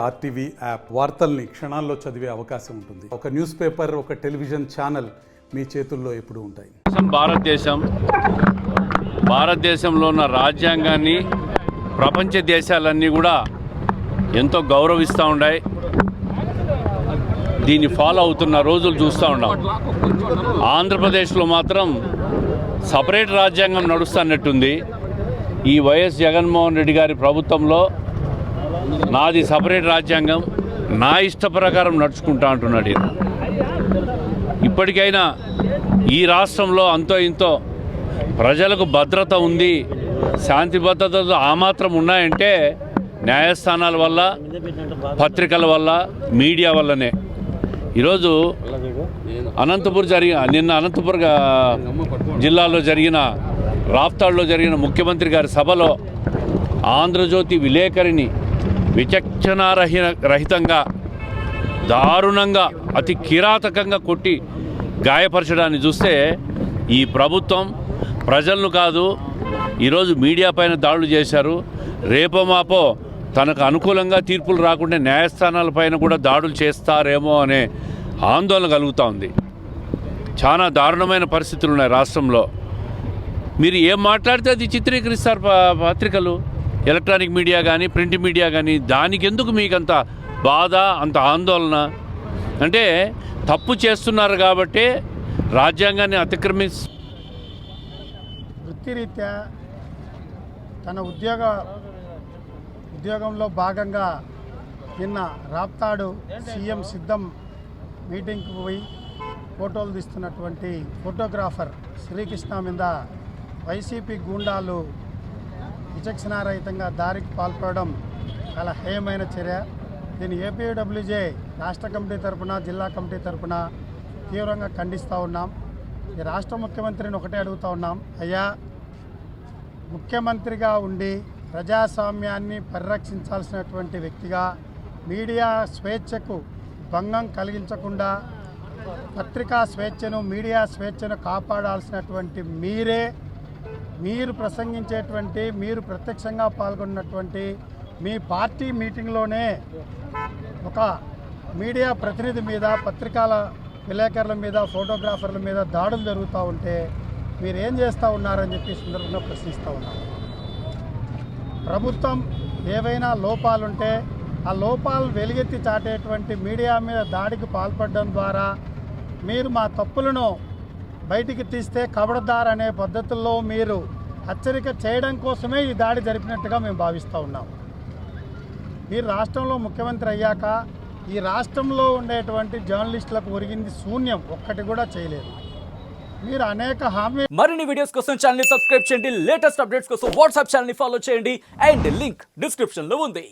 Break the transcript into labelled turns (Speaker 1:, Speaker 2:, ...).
Speaker 1: RTV app వార్తల్ని క్షణాల్లో చదివే అవకాశం ఉంటుంది. ఒక న్యూస్ పేపర్, ఒక టెలివిజన్ ఛానల్ మీ చేతుల్లో ఎప్పుడూ ఉంటాయి.
Speaker 2: భారతదేశంలో ఉన్న రాజ్యాంగాన్ని ప్రపంచ దేశాలన్నీ కూడా ఎంతో గౌరవిస్తూ ఉన్నాయి. దీన్ని ఫాలో అవుతున్న రోజులు చూస్తూ ఉన్నాం. ఆంధ్రప్రదేశ్లో మాత్రం సపరేట్ రాజ్యాంగం నడుస్తున్నట్టుంది. ఈ వైఎస్ జగన్మోహన్ రెడ్డి గారి ప్రభుత్వంలో నాది సపరేట్ రాజ్యాంగం, నా ఇష్ట ప్రకారం నడుచుకుంటా అంటున్నాడు. ఇప్పటికైనా ఈ రాష్ట్రంలో అంతో ఇంతో ప్రజలకు భద్రత ఉంది, శాంతి భద్రతలు ఆ మాత్రం ఉన్నాయంటే న్యాయస్థానాల వల్ల, పత్రికల వల్ల, మీడియా వల్లనే. ఈరోజు నిన్న అనంతపురం జిల్లాలో జరిగిన రాప్తాడులో జరిగిన ముఖ్యమంత్రి గారి సభలో ఆంధ్రజ్యోతి విలేకరిని విచక్షణారహితంగా, దారుణంగా, అతి కిరాతకంగా కొట్టి గాయపరచడాన్ని చూస్తే ఈ ప్రభుత్వం ప్రజలను కాదు, ఈరోజు మీడియా పైన దాడులు చేశారు. రేపో మాపో తనకు అనుకూలంగా తీర్పులు రాకుండా న్యాయస్థానాల పైన కూడా దాడులు చేస్తారేమో అనే ఆందోళన కలుగుతూ ఉంది. చాలా దారుణమైన పరిస్థితులు ఉన్నాయి రాష్ట్రంలో. మీరు ఏం మాట్లాడితే అది చిత్రీకరిస్తారు పత్రికలు, ఎలక్ట్రానిక్ మీడియా కానీ, ప్రింట్ మీడియా కానీ. దానికి ఎందుకు మీకు అంత బాధ, అంత ఆందోళన? అంటే తప్పు చేస్తున్నారు కాబట్టి రాజ్యాంగాన్ని
Speaker 3: వృత్తిరీత్యా తన ఉద్యోగంలో భాగంగా నిన్న రాప్తాడు సీఎం సిద్ధం మీటింగ్కి పోయి ఫోటోలు తీస్తున్నటువంటి ఫోటోగ్రాఫర్ శ్రీకృష్ణ మీద వైసీపీ గూండాలు విచక్షణారహితంగా దారికి పాల్పడడం చాలా హేయమైన చర్య. దీన్ని ఏపీడబ్ల్యూజే రాష్ట్ర కమిటీ తరఫున, జిల్లా కమిటీ తరఫున తీవ్రంగా ఖండిస్తూ ఉన్నాం. ఈ రాష్ట్ర ముఖ్యమంత్రిని ఒకటే అడుగుతూ ఉన్నాం, అయ్యా, ముఖ్యమంత్రిగా ఉండి ప్రజాస్వామ్యాన్ని పరిరక్షించాల్సినటువంటి వ్యక్తిగా మీడియా స్వేచ్ఛకు భంగం కలిగించకుండా పత్రికా స్వేచ్ఛను, మీడియా స్వేచ్ఛను కాపాడాల్సినటువంటి మీరు ప్రసంగించేటువంటి, మీరు ప్రత్యక్షంగా పాల్గొన్నటువంటి మీ పార్టీ మీటింగ్లోనే ఒక మీడియా ప్రతినిధి మీద, పత్రికల విలేకరుల మీద, ఫోటోగ్రాఫర్ల మీద దాడులు జరుగుతూ ఉంటే మీరేం చేస్తూ ఉన్నారని చెప్పి సందర్భంగా ప్రశ్నిస్తూ ఉన్నారు. ప్రభుత్వం ఏవైనా లోపాలుంటే ఆ లోపాలు వెలుగెత్తి చాటేటువంటి మీడియా మీద దాడికి పాల్పడడం ద్వారా మీరు మా తప్పులను బయటికి తీస్తే కబడదార్ అనే పద్ధతుల్లో మీరు హెచ్చరిక చేయడం కోసమే ఈ దాడి జరిపినట్టుగా మేము భావిస్తూ ఉన్నాం. మీరు రాష్ట్రంలో ముఖ్యమంత్రి అయ్యాక ఈ రాష్ట్రంలో ఉండేటువంటి జర్నలిస్టులకు ఒరిగింది శూన్యం, ఒక్కటి కూడా చేయలేదు. మీరు అనేక
Speaker 4: మరిన్ని వీడియోస్ కోసం ఛానల్ ని సబ్స్క్రైబ్ చేయండి. లేటెస్ట్ అప్డేట్స్ కోసం వాట్సాప్ ఛానల్ ని ఫాలో చేయండి. అండ్ లింక్ డిస్క్రిప్షన్ లో ఉంది.